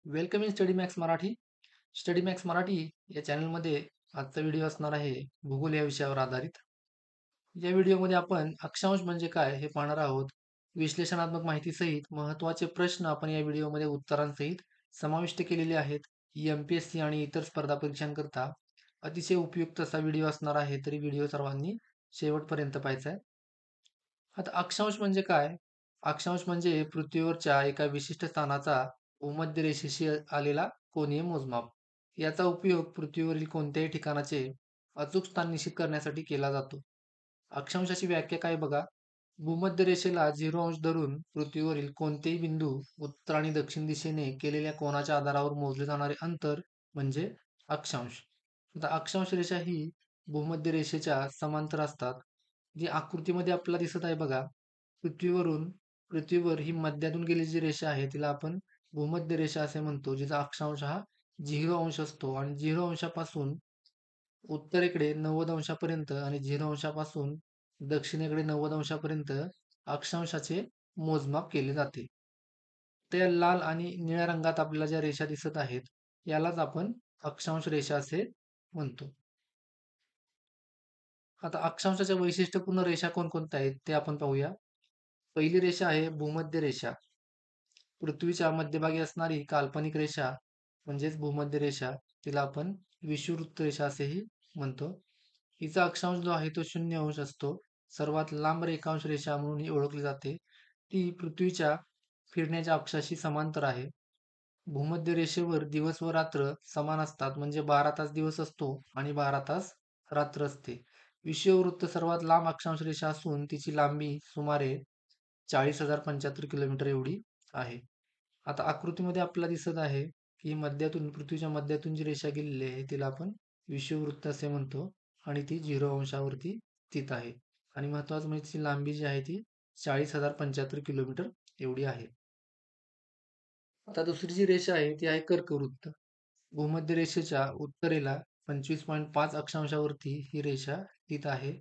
Welcome in study max Marathi. Study max Marathi या चॅनलमध्ये आजचा व्हिडिओ असणार आहे भूगोल या विषयावर आधारित. या व्हिडिओमध्ये आपण अक्षांश म्हणजे काय हे पाहणार आहोत. विश्लेषणात्मक माहितीसहित महत्त्वाचे प्रश्न आपण या व्हिडिओमध्ये उत्तरांसहित समाविष्ट केलेले आहेत. MPSC आणि इतर स्पर्धा परीक्षांकरता अतिशय उपयुक्त असा व्हिडिओ असणार आहे, तरी व्हिडिओ सर्वांनी शेवटपर्यंत पाहायचा आहे. आता अक्षांश म्हणजे काय? अक्षांश म्हणजे पृथ्वीवरच्या एका विशिष्ट स्थानाचा भूमध्य रेषेशी आलेला कोनीय मोजमाप. याचा उपयोग पृथ्वीवरील कोणत्याही ठिकाणाचे अचूक स्थान निश्चित करण्यासाठी केला जातो. अक्षांशाची व्याख्या काय बघा. भूमध्य रेषेला 0 अंश धरून पृथ्वीवरील कोणतेही बिंदू उत्तर आणि दक्षिण दिशेने केलेल्या कोनाच्या आधारावर मोजले जाणारे अंतर म्हणजे अक्षांश. आता अक्षांश रेषा ही भूमध्य रेषेच्या समांतर असतात. जी आकृतीमध्ये आपल्याला दिसत आहे बघा. पृथ्वीवर ही मध्यातून गेलेली जी रेषा आहे तिला आपण भूमध्य रेषा असे म्हणतो, जिचा अक्षांश हा 0 अंश असतो आणि 0 अंशापासून उत्तरेकडे 90 अंशापर्यंत आणि 0 अंशापासून दक्षिणेकडे 90 अंशापर्यंत अक्षांशाचे मोजमाप केले जाते. त्या लाल आणि निळ्या रंगात आपल्याला ज्या रेषा दिसत आहेत यालाच आपण अक्षांश रेषा असे म्हणतो. आता अक्षांशाच्या वैशिष्ट्यपूर्ण रेषा कोणकोणत्या आहेत ते आपण पाहूया. पहिली रेषा आहे भूमध्य रेषा. पृथ्वीच्या मध्यभागी असणारी काल्पनिक रेषा म्हणजेच भूमध्य रेषा, तिला आपण विषुववृत्त रेषा असेही म्हणतो. हिचा अक्षांश जो आहे तो 0 अंश असतो. सर्वात लांब रेखांश रेषा म्हणून ही ओळखली जाते. ती पृथ्वीच्या फिरण्याच्या अक्षाशी समांतर आहे. भूमध्य रेषेवर दिवस व रात्र समान असतात, म्हणजे 12 तास दिवस असतो आणि 12 तास रात्र असते. विषुववृत्त सर्वात लांब अक्षांश रेषा असून तिची लांबी सुमारे 40,075 किलोमीटर एवढी आहे. आता आकृतीमध्ये आपल्याला दिसत आहे की पृथ्वीच्या मध्यातून जी रेषा गेलेली आहे तिला आपण विषुववृत्त असे म्हणतो आणि ती 0 अंशावरती स्थित आहे. आणि महत्वाचं म्हणजे तिची लांबी जी आहे ती 40,075 किलोमीटर एवढी आहे. आता दुसरी जी रेषा आहे ती आहे कर्कवृत्त. भूमध्य रेषेच्या उत्तरेला 25.5 अक्षांशावरती ही रेषा स्थित आहे.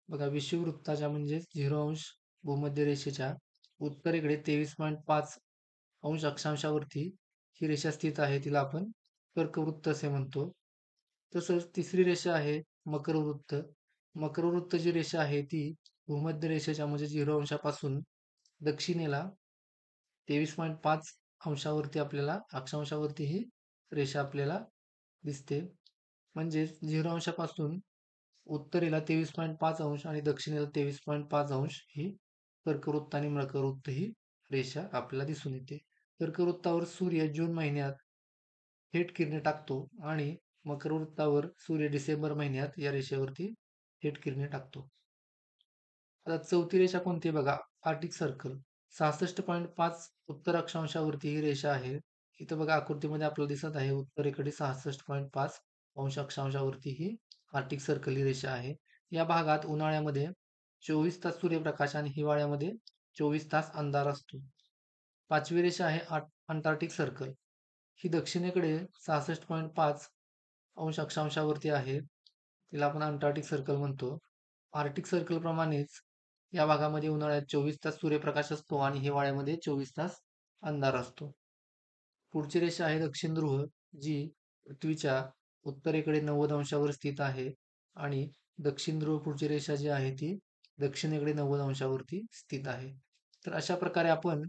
बघा, विषुववृत्ताच्या म्हणजे 0 अंश भूमध्य रेषेच्या उत्तरेकडे 23.5 अंश अक्षांशावरती ही रेषा स्थित आहे. तिला आपण कर्कवृत्त असे म्हणतो. तसंच तिसरी रेषा आहे मकरवृत्त. मकरवृत्त जी रेषा आहे ती भूमध्य रेषेच्या म्हणजे 0 अंशापासून दक्षिणेला 23.5 अंशावरती आपल्याला अक्षांशावरती ही रेषा आपल्याला दिसते. म्हणजे 0 अंशापासून उत्तरेला 23.5 अंश आणि दक्षिणेला 23.5 अंश ही कर्कवृत्त आणि मकरवृत्त ही रेषा आपल्याला दिसून येते. कर्कवृत्तावर सूर्य जून महिन्यात थेट किरणे टाकतो आणि मकरवृत्तावर सूर्य डिसेंबर महिन्यात या रेषेवरती थेट किरणे टाकतो. आता चौथी रेषा कोणती बघा, आर्टिक सर्कल. 66.5 उत्तर अक्षांशावरती ही रेषा आहे. इथं बघा आकृतीमध्ये आपल्याला दिसत आहे उत्तरेकडे 66.5 अंश अक्षांशावरती ही आर्टिक सर्कल ही रेषा आहे. या भागात उन्हाळ्यामध्ये 24 तास सूर्यप्रकाश आणि हिवाळ्यामध्ये 24 तास अंधार असतो. पाचवी रेषा आहे अंटार्क्टिक सर्कल. ही दक्षिणेकडे 66.5 अंश अक्षांशावरती आहे. तिला आपण अंटार्क्टिक सर्कल म्हणतो. आर्क्टिक सर्कल प्रमाणेच या भागामध्ये उन्हाळ्यात 24 तास सूर्यप्रकाश असतो आणि हिवाळ्यामध्ये 24 तास अंधार असतो. पुढची रेषा आहे दक्षिण ध्रुव, जी पृथ्वीच्या उत्तरेकडे 90 अंशावर स्थित आहे आणि दक्षिण ध्रुव पुढची रेषा जी आहे ती दक्षिणेकडे 90 अंशावरती स्थित आहे. तर अशा प्रकारे आपण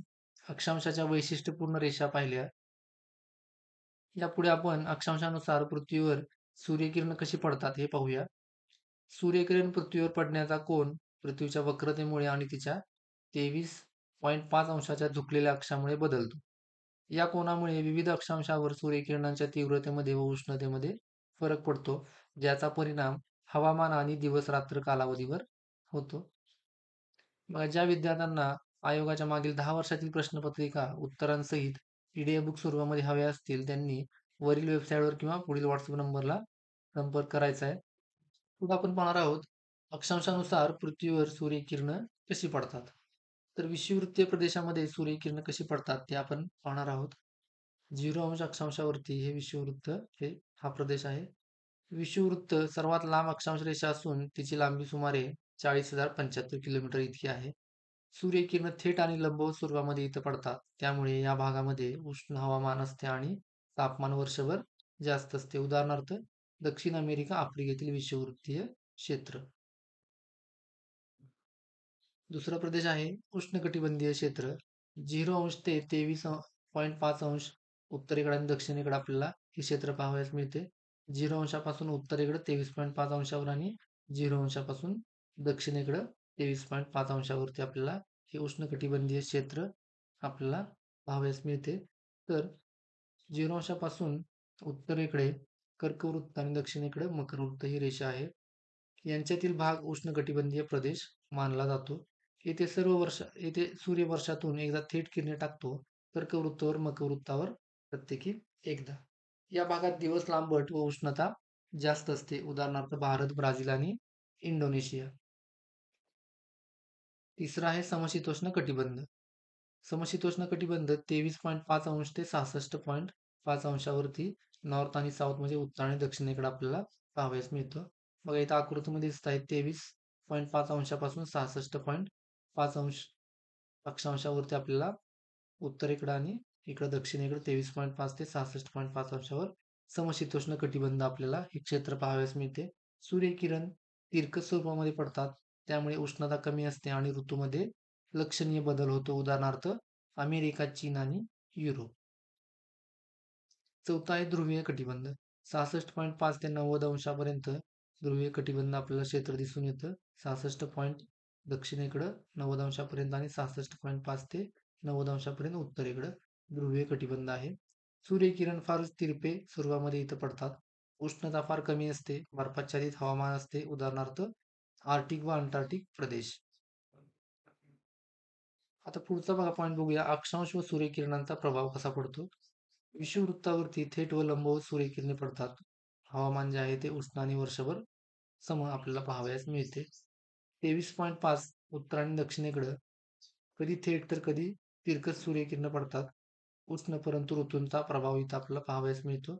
अक्षांशाच्या वैशिष्ट्यपूर्ण रेषा पाहिल्या. यापुढे आपण अक्षांशानुसार पृथ्वीवर सूर्यकिरण कशी पडतात हे पाहूया. सूर्यकिरण पृथ्वीवर पडण्याचा कोन पृथ्वीच्या वक्रतेमुळे आणि तिच्या 23.5 अंशाच्या झुकलेल्या अक्षामुळे बदलतो. या कोनामुळे विविध अक्षांशावर सूर्यकिरणांच्या तीव्रतेमध्ये व उष्णतेमध्ये फरक पडतो, ज्याचा परिणाम हवामान आणि दिवस रात्र कालावधीवर होतो. ज्या विद्यार्थ्यांना आयोगाच्या मागील 10 वर्षातील प्रश्नपत्रिका उत्तरांसहित PDF बुक स्वरूपामध्ये हव्या असतील त्यांनी वरील वेबसाईटवर किंवा पुढील व्हॉट्सअप नंबरला संपर्क करायचा आहे. पुढे आपण पाहणार आहोत अक्षांशानुसार पृथ्वीवर सूर्यकिरण कशी पडतात. तर विषुववृत्तीय प्रदेशामध्ये सूर्यकिरण कशी पडतात ते आपण पाहणार आहोत. 0 अंश अक्षांशावरती हे विषुववृत्त हा प्रदेश आहे. विषुववृत्त सर्वात लांब अक्षांश रेषा असून तिची लांबी सुमारे 40,075 किलोमीटर इतकी आहे. सूर्यकिरण थेट आणि लंबवत स्वरूपामध्ये इथं पडतात. त्यामुळे या भागामध्ये उष्ण हवामान असते आणि तापमान वर्षभर जास्त असते. उदाहरणार्थ दक्षिण अमेरिका, आफ्रिकेतील विषुववृत्तीय क्षेत्र. दुसरा प्रदेश आहे उष्णकटिबंधीय क्षेत्र. 0° ते 23.5° उत्तरेकडे आणि दक्षिणेकडे आपल्याला हे क्षेत्र पाहावयास मिळते. 0° उत्तरेकडे 23.5° आणि 0° दक्षिणेकडे 23.5° आपल्याला हे उष्णकटिबंधीय क्षेत्र आपल्याला पाहावयास मिळते. तर 0° उत्तरेकडे कर्कवृत्त आणि दक्षिणेकडे मकरवृत्त ही रेषा आहे. यांच्यातील भाग उष्णकटिबंधीय प्रदेश मानला जातो. येथे सूर्य वर्षातून एकदा थेट किरणे टाकतो. कर्कवृत्तावर मकरवृत्तावर प्रत्येकी एकदा. या भागात दिवस लांबट व उष्णता जास्त असते. उदाहरणार्थ भारत, ब्राझील आणि इंडोनेशिया. तिसरा आहे समशीतोष्ण कटिबंध. समशीतोष्ण कटिबंध 23.5° ते 66.5° नॉर्थ आणि साऊथ म्हणजे उत्तर आणि दक्षिणेकडे आपल्याला पाहावयास मिळतं. बघा इथं आकृतीमध्ये दिसत आहे 23.5° पासून 66.5° अक्षांशावरती आपल्याला उत्तरेकडे आणि इकडे दक्षिणेकडे 23.5 ते 66.5° समशीतोष्ण कटिबंध आपल्याला हे क्षेत्र पाहावयास मिळते. सूर्यकिरण तिरकस स्वरूपामध्ये पडतात. त्यामुळे उष्णता कमी असते आणि ऋतूमध्ये लक्षणीय बदल होतो. उदाहरणार्थ अमेरिका, चीन आणि युरोप. चौथा आहे ध्रुवीय कटिबंध. 66.5 ते 90° ध्रुवीय कटिबंध आपल्याला क्षेत्र दिसून येतं. 66 दक्षिणेकडं 90° आणि 66.5 ते 90° उत्तरेकडं ध्रुवीय कटिबंध आहे. सूर्यकिरण फारच तिरपे स्वरूपामध्ये इथं पडतात. उष्णता फार कमी असते. बर्फाच्छादित हवामान असते. उदाहरणार्थ आर्क्टिक व अंटार्क्टिक प्रदेश. आता पुढचा बघा पॉईंट बघूया. अक्षांश व सूर्यकिरणांचा प्रभाव कसा पडतो. विषुववृत्तावरती थेट व लंबवत सूर्यकिरणे पडतात. हवामान जे आहे ते उष्ण आणि वर्षभर सम आपल्याला पाहावयास मिळते. 23.5 उत्तर आणि दक्षिणेकडं कधी थेट तर कधी तिरकस सूर्यकिरण पडतात. उष्ण परंतु ऋतूंचा प्रभाव इथं आपल्याला पाहावयास मिळतो.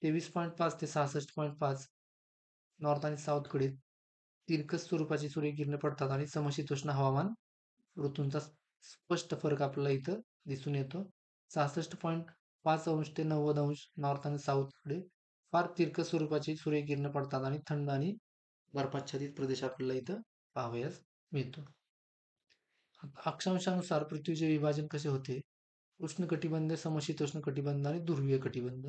23.5 ते 66.5 नॉर्थ आणि साऊथकडे तिरकस स्वरूपाची सूर्यकिरणे पडतात आणि समशीतोष्ण हवामान ऋतूंचा स्पष्ट फरक आपल्याला इथं दिसून येतो. 66.5° ते 90° नॉर्थ आणि साऊथकडे फार तिरकस स्वरूपाची सूर्यकिरणे पडतात आणि थंड आणि बर्फाच्छादित प्रदेश आपल्याला इथं पाहावयास मिळतो. अक्षांशानुसार पृथ्वीचे विभाजन कसे होते. उष्ण कटिबंध, समशीतोष्ण कटिबंध आणि ध्रुवीय कटिबंध.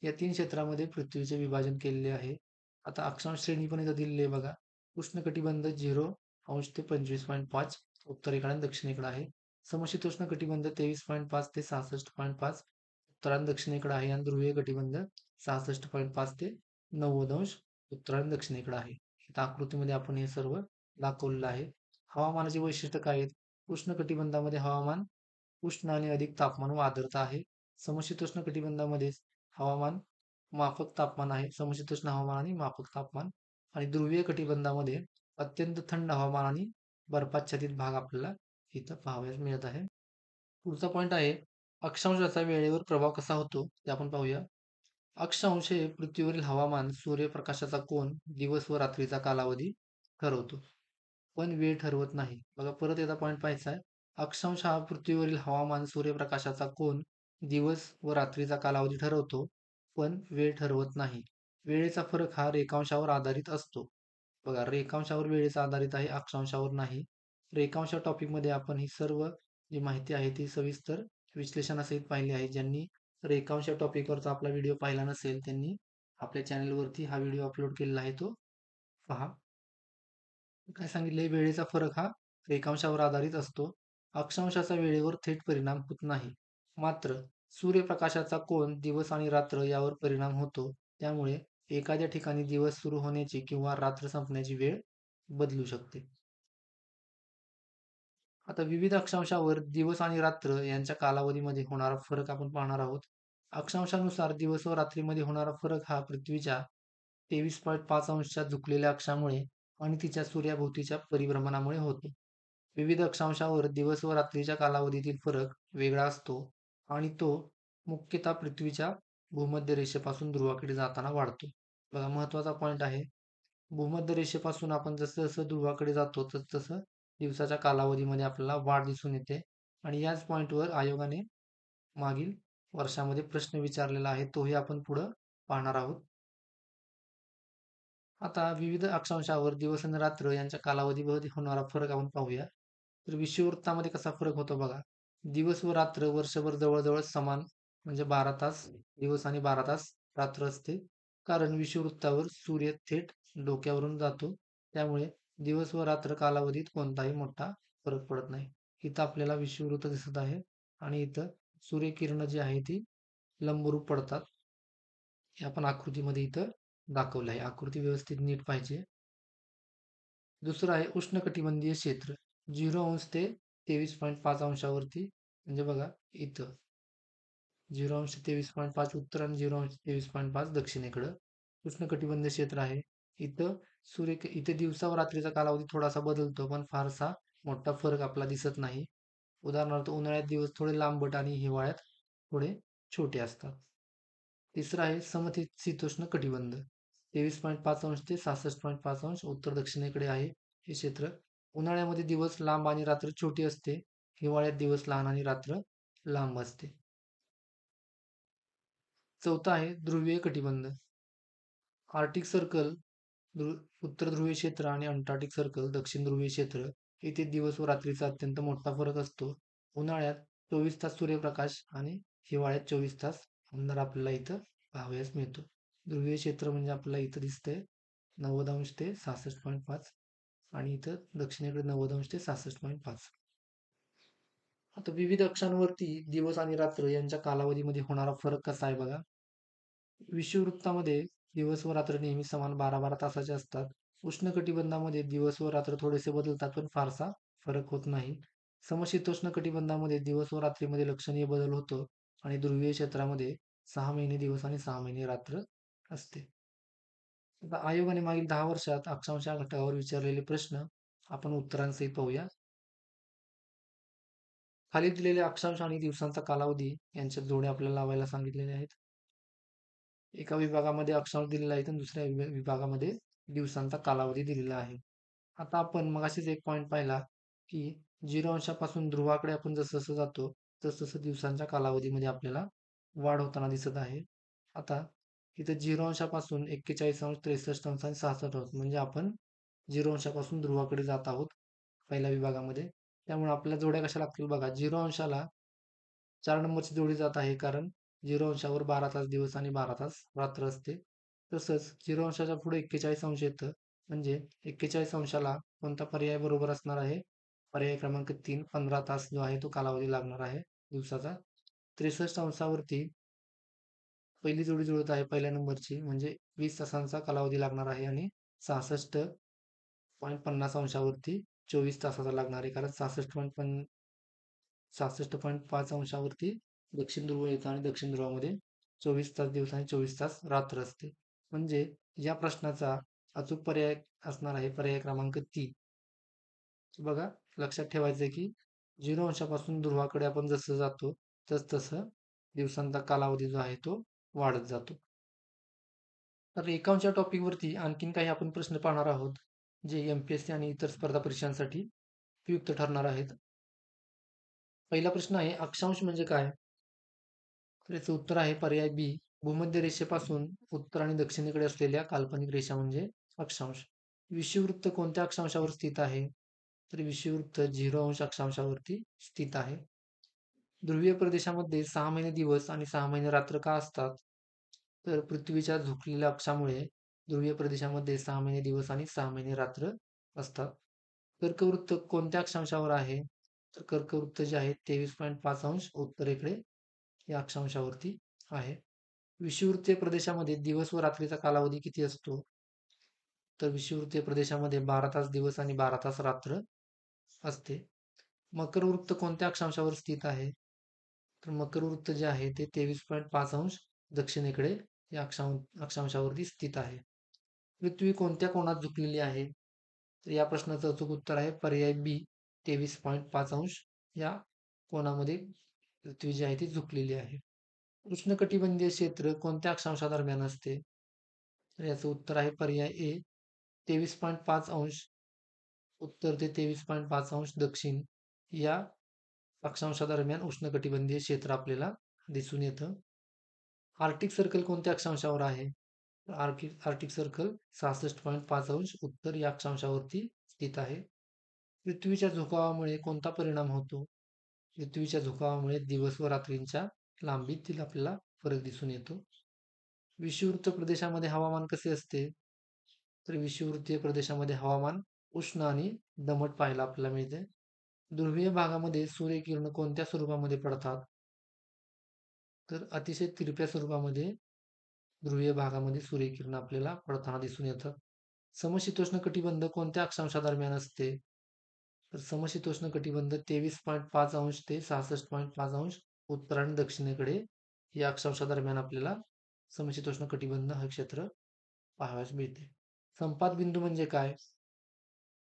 या 3 क्षेत्रामध्ये पृथ्वीचे विभाजन केलेले आहे. आता अक्षांश श्रेणी पण इथं दिलेली आहे बघा. उष्ण कटिबंध 0° ते 25.5 उत्तरेकडे आणि दक्षिणेकडे आहे. समशीतोष्ण कटिबंध 23.5 ते 66.5 उत्तर आणि दक्षिणेकडे आहे आणि ध्रुवीय कटिबंध 66.5 ते 90° उत्तर आणि दक्षिणेकडे आहे. इथं आकृतीमध्ये आपण हे सर्व दाखवलेलं आहे. हवामानाचे वैशिष्ट्य काय आहेत. उष्ण कटिबंधामध्ये हवामान उष्ण आणि अधिक तापमान व आर्द्रता आहे. समशीतोष्ण कटिबंधामध्ये हवामान माफक तापमान आहे. समशीतोष्ण हवामान आणि माफक तापमान. आणि ध्रुवीय कटिबंधामध्ये अत्यंत थंड हवामान आणि बर्फाच्छादित भाग आपल्याला इथं पाहावयास मिळत आहे. पुढचा पॉईंट आहे अक्षांशाचा वेळेवर प्रभाव कसा होतो ते आपण पाहूया. अक्षांश हे पृथ्वीवरील हवामान, सूर्यप्रकाशाचा कोन, दिवस व रात्रीचा कालावधी ठरवतो, पण वेळ ठरवत नाही. बघा परत एकदा पॉईंट पाहायचा आहे. अक्षांश हा पृथ्वीवरील हवामान, सूर्यप्रकाशाचा कोन, दिवस व रात्रीचा कालावधी ठरवतो, पण वेळ ठरवत नाही. वेळेचा फरक हा रेखांशावर आधारित असतो. बघा रेखांशावर वेळेचा आधारित आहे, अक्षांशावर नाही. रेखांश टॉपिकमध्ये आपण ही सर्व जी माहिती आहे ती सविस्तर विश्लेषणासहित पाहिली आहे. ज्यांनी रेखांश टॉपिकवरचा आपला व्हिडिओ पाहिला नसेल त्यांनी आपल्या चॅनलवरती हा व्हिडिओ अपलोड केलेला आहे, तो पहा. काय सांगितले, वेळेचा फरक हा रेखांशावर आधारित असतो. अक्षांशाचा वेळेवर थेट परिणाम होत नाही. मात्र सूर्यप्रकाशाचा कोन, दिवस आणि रात्र यावर परिणाम होतो. त्यामुळे एखाद्या ठिकाणी दिवस सुरू होण्याची किंवा रात्र संपण्याची वेळ बदलू शकते. आता विविध अक्षांशावर दिवस आणि रात्र यांच्या कालावधीमध्ये होणारा फरक आपण पाहणार आहोत. अक्षांशानुसार दिवस व रात्रीमध्ये होणारा फरक हा पृथ्वीच्या 23.5° झुकलेल्या अक्षामुळे आणि तिच्या सूर्याभोवतीच्या परिभ्रमणामुळे होतो. विविध अक्षांशावर दिवस व रात्रीच्या कालावधीतील फरक वेगळा असतो आणि तो मुख्यतः पृथ्वीच्या भूमध्य रेषेपासून ध्रुवाकडे जाताना वाढतो. बघा महत्वाचा पॉईंट आहे. भूमध्य रेषेपासून आपण जसं जसं ध्रुवाकडे जातो तसं दिवसाच्या कालावधीमध्ये आपल्याला वाढ दिसून येते आणि याच पॉइंटवर आयोगाने मागील वर्षामध्ये प्रश्न विचारलेला आहे, तोही आपण पुढं पाहणार आहोत. आता विविध अक्षांशावर दिवस आणि रात्र यांच्या कालावधीमध्ये होणारा फरक आपण पाहूया. तर विषुववृत्तामध्ये कसा फरक होतो बघा. दिवस व रात्र वर्षभर जवळजवळ समान म्हणजे 12 तास दिवस आणि 12 तास रात्र असते. कारण विषुववृत्तावर सूर्य थेट डोक्यावरून जातो. त्यामुळे दिवस व रात्र कालावधीत कोणताही मोठा फरक पडत नाही. इथं आपल्याला विषुववृत्त दिसत आहे आणि इथं सूर्यकिरण जी आहे ती लंबरूप पडतात. हे आपण आकृतीमध्ये इथं दाखवलं आहे. आकृती व्यवस्थित नीट पाहिजे. दुसरं आहे उष्णकटिबंधीय क्षेत्र 0° ते 23.5 अंशावरती म्हणजे बघा इथं 0° 23.5 उत्तर आणि 0° 23.5 दक्षिणेकडं उष्णकटिबंधीय क्षेत्र आहे. इथं इथे दिवसा व रात्रीचा कालावधी थोडासा बदलतो पण फारसा मोठा फरक आपला दिसत नाही. उदाहरणार्थ उन्हाळ्यात दिवस थोडे लांबट आणि हिवाळ्यात थोडे छोटे असतात. तिसरा आहे समशीतोष्ण कटिबंध 23.5 अंश ते 66.5 अंश उत्तर दक्षिणेकडे आहे हे क्षेत्र. उन्हाळ्यामध्ये दिवस लांब आणि रात्र छोटी असते. हिवाळ्यात दिवस लहान आणि रात्र लांब असते. चौथा आहे ध्रुवीय कटिबंध. आर्टिक सर्कल उत्तर ध्रुवीय क्षेत्र आणि अंटार्क्टिक सर्कल दक्षिण ध्रुवीय क्षेत्र येथे दिवस व रात्रीचा अत्यंत मोठा फरक असतो. उन्हाळ्यात 24 तास सूर्यप्रकाश आणि हिवाळ्यात 24 तास अंधार आपल्याला इथं पाहावयास मिळतो. ध्रुवीय क्षेत्र म्हणजे आपल्याला इथं दिसतंय 90° ते 66.5 आणि इथं दक्षिणेकडे 90° ते 66.5. आता विविध अक्षांवरती दिवस आणि रात्र यांच्या कालावधीमध्ये होणारा फरक कसा आहे बघा. विषुववृत्तामध्ये दिवस व रात्र नेहमी समान 12-12 तासाचे असतात. उष्णकटिबंधामध्ये दिवस व रात्र थोडेसे बदलतात पण फारसा फरक होत नाही. समशीतोष्ण कटिबंधामध्ये दिवस व रात्रीमध्ये लक्षणीय बदल होतो आणि ध्रुवीय क्षेत्रामध्ये 6 महिने दिवस आणि 6 महिने रात्र असते. आता आयोगाने मागील 10 वर्षात अक्षांश या घटकावर विचारलेले प्रश्न आपण उत्तरांसहित पाहूया. खाली दिलेले अक्षांश आणि दिवसांचा कालावधी यांच्यात जोड्या आपल्याला लावायला सांगितलेले आहेत. एका विभागामध्ये अक्षांश दिलेला आहे आणि दुसऱ्या विभागामध्ये दिवसांचा कालावधी दिलेला आहे. आता आपण मगाशीच एक पॉइंट पाहिला की 0 अंशापासून ध्रुवाकडे आपण जसं जसं जातो तसं दिवसांच्या कालावधीमध्ये आपल्याला वाढ होताना दिसत आहे. आता इथं 0 अंशापासून 41 अंश 63 अंश आणि 66 अंश म्हणजे आपण 0 अंशापासून ध्रुवाकडे जात आहोत पहिल्या विभागामध्ये. त्यामुळे आपल्याला जोड्या कशा लागतील बघा. 0 अंशाला 4 नंबरची जोडी जात आहे कारण 0 अंशावर 12 तास दिवस आणि 12 तास रात्र असते. तसंच 0 अंशाच्या पुढे 41 अंश येतं म्हणजे 41 अंशाला कोणता पर्याय बरोबर असणार आहे. पर्याय क्रमांक 3 15 तास जो आहे तो कालावधी लागणार आहे दिवसाचा. 63 अंशावरती पहिली जोडी जुळत आहे पहिल्या नंबरची म्हणजे 20 तासांचा कालावधी लागणार आहे आणि 66.50 अंशावरती 24 तासाचा लागणार आहे कारण 66.5 अंशावरती दक्षिण ध्रुव येतं आणि दक्षिण ध्रुवामध्ये 24 तास दिवस आणि 24 तास रात्र असते. म्हणजे या प्रश्नाचा अचूक पर्याय असणार आहे पर्याय क्रमांक 3. बघा लक्षात ठेवायचं की 0 अंशापासून ध्रुवाकडे आपण जसं जातो तसं दिवसांचा कालावधी जो आहे तो वाढत जातो. तर एकांशच्या टॉपिकवरती आणखीन काही आपण प्रश्न पाहणार आहोत जे MPSC आणि इतर स्पर्धा परीक्षांसाठी उपयुक्त ठरणार आहेत. पहिला प्रश्न आहे अक्षांश म्हणजे काय? तर याचं उत्तर आहे पर्याय बी. भूमध्य रेषेपासून उत्तर आणि दक्षिणेकडे असलेल्या काल्पनिक रेषा म्हणजे अक्षांश. विषुववृत्त कोणत्या अक्षांशावर स्थित आहे? तर विषुववृत्त 0 अंश अक्षांशावरती स्थित आहे. ध्रुवीय प्रदेशामध्ये 6 महिने दिवस आणि 6 महिने रात्र का असतात? तर पृथ्वीच्या झुकलेल्या अक्षामुळे ध्रुवीय प्रदेशामध्ये 6 महिने दिवस आणि 6 महिने रात्र असतात. कर्कवृत्त कोणत्या अक्षांशावर आहे? तर कर्कवृत्त जे आहे 23.5 अंश उत्तरेकडे या अक्षांशावरती आहे. विषुववृत्तीय प्रदेशामध्ये दिवस व रात्रीचा कालावधी किती असतो? तर विषुववृत्तीय प्रदेशामध्ये 12 तास दिवस आणि 12 तास रात्र असते. मकरवृत्त कोणत्या अक्षांशावर स्थित आहे? तर मकरवृत्त जे आहे ते 23.5 अंश दक्षिणेकडे या अक्षांशावरती स्थित आहे. पृथ्वी कोणत्या कोनात झुकलेली आहे? तर या प्रश्नाचं अचूक उत्तर आहे पर्याय बी 23.5 अंश या कोनामध्ये पृथ्वी जी आहे ती झुकलेली आहे. उष्णकटिबंधीय क्षेत्र कोणत्या अक्षांशादरम्यान असते? तर याचं उत्तर आहे पर्याय ए 23.5 अंश उत्तर ते 23.5 अंश दक्षिण या अक्षांशादरम्यान उष्णकटिबंधीय क्षेत्र आपल्याला दिसून येतं. आर्क्टिक सर्कल कोणत्या अक्षांशावर आहे? आर्क्टिक सर्कल 66.5 अंश उत्तर या अक्षांशावरती स्थित आहे. पृथ्वीच्या झुकावामुळे कोणता परिणाम होतो? पृथ्वीच्या झुकावामुळे दिवस व रात्रींच्या लांबीतील आपल्याला फरक दिसून येतो. विषुववृत्त प्रदेशामध्ये हवामान कसे असते? तर विषुववृत्तीय प्रदेशामध्ये हवामान उष्ण आणि दमट पाहायला आपल्याला मिळते. ध्रुवीय भागामध्ये सूर्यकिरण कोणत्या स्वरूपामध्ये पडतात? तर अतिशय तिरप्या स्वरूपामध्ये ध्रुवीय भागामध्ये सूर्यकिरण आपल्याला पडताना दिसून येतात. समशीतोष्ण कटिबंध कोणत्या अक्षांशादरम्यान असते? तर समशीतोष्ण कटिबंध 23.5 अंश ते 66.5 अंश उत्तर आणि दक्षिणेकडे या अक्षांशादरम्यान आपल्याला समशीतोष्ण कटिबंध हा क्षेत्र पाहावयास मिळते. संपात बिंदू म्हणजे काय?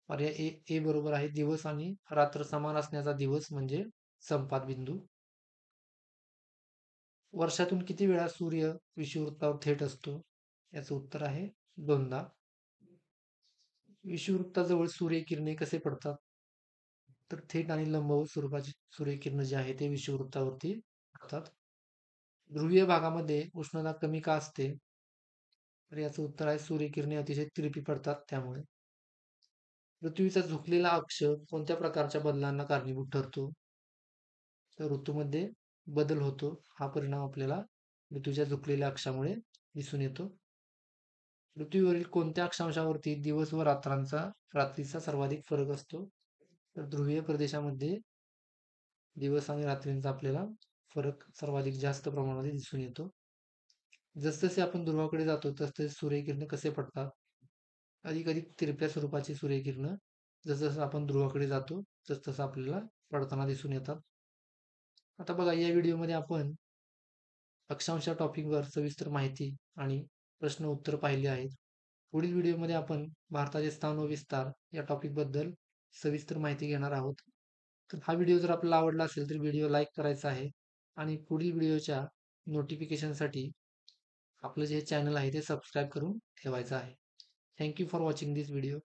पर्याय ए बरोबर आहे. दिवस आणि रात्र समान असण्याचा दिवस म्हणजे संपात बिंदू. वर्षातून किती वेळा सूर्य विषुववृत्तावर थेट असतो? याचं उत्तर आहे 2दा. विषुववृत्ताजवळ सूर्यकिरणे कसे पडतात? तर थेट आणि लंब स्वरूपाचे सूर्यकिरण जे आहे ते विषुववृत्तावरती पडतात. ध्रुवीय भागामध्ये उष्णता कमी का असते? तर याचं उत्तर आहे सूर्यकिरणे अतिशय तिरपी पडतात त्यामुळे. पृथ्वीचा झुकलेला अक्ष कोणत्या प्रकारच्या बदलांना कारणीभूत ठरतो? तर ऋतूमध्ये बदल होतो. हा परिणाम आपल्याला पृथ्वीच्या झुकलेल्या अक्षामुळे दिसून येतो. पृथ्वीवरील कोणत्या अक्षांशावरती दिवस व रात्रीचा सर्वाधिक फरक असतो? तर ध्रुवीय प्रदेशामध्ये दिवस आणि रात्रींचा आपल्याला फरक सर्वाधिक जास्त प्रमाणामध्ये दिसून येतो. जसजसे आपण ध्रुवाकडे जातो तसतसे सूर्यकिरण कसे पडतात? अधिक अधिक तिरप्या स्वरूपाची सूर्यकिरण जसजसं आपण ध्रुवाकडे जातो तसतसं आपल्याला पडताना दिसून येतात. आता बघा, या व्हिडिओमध्ये आपण अक्षांश टॉपिकवर सविस्तर माहिती आणि प्रश्न उत्तर पाहिले आहेत. पुढील व्हिडिओमध्ये आपण भारताचे स्थान व विस्तार या टॉपिकबद्दल सविस्तर माहिती घेणार आहोत. तर हा व्हिडिओ जर आपल्याला आवडला असेल तर व्हिडिओ लाईक करायचा आहे आणि पुढील व्हिडिओच्या नोटिफिकेशनसाठी आपलं जे चॅनल आहे ते सबस्क्राईब करून ठेवायचं आहे. Thank you for watching this video.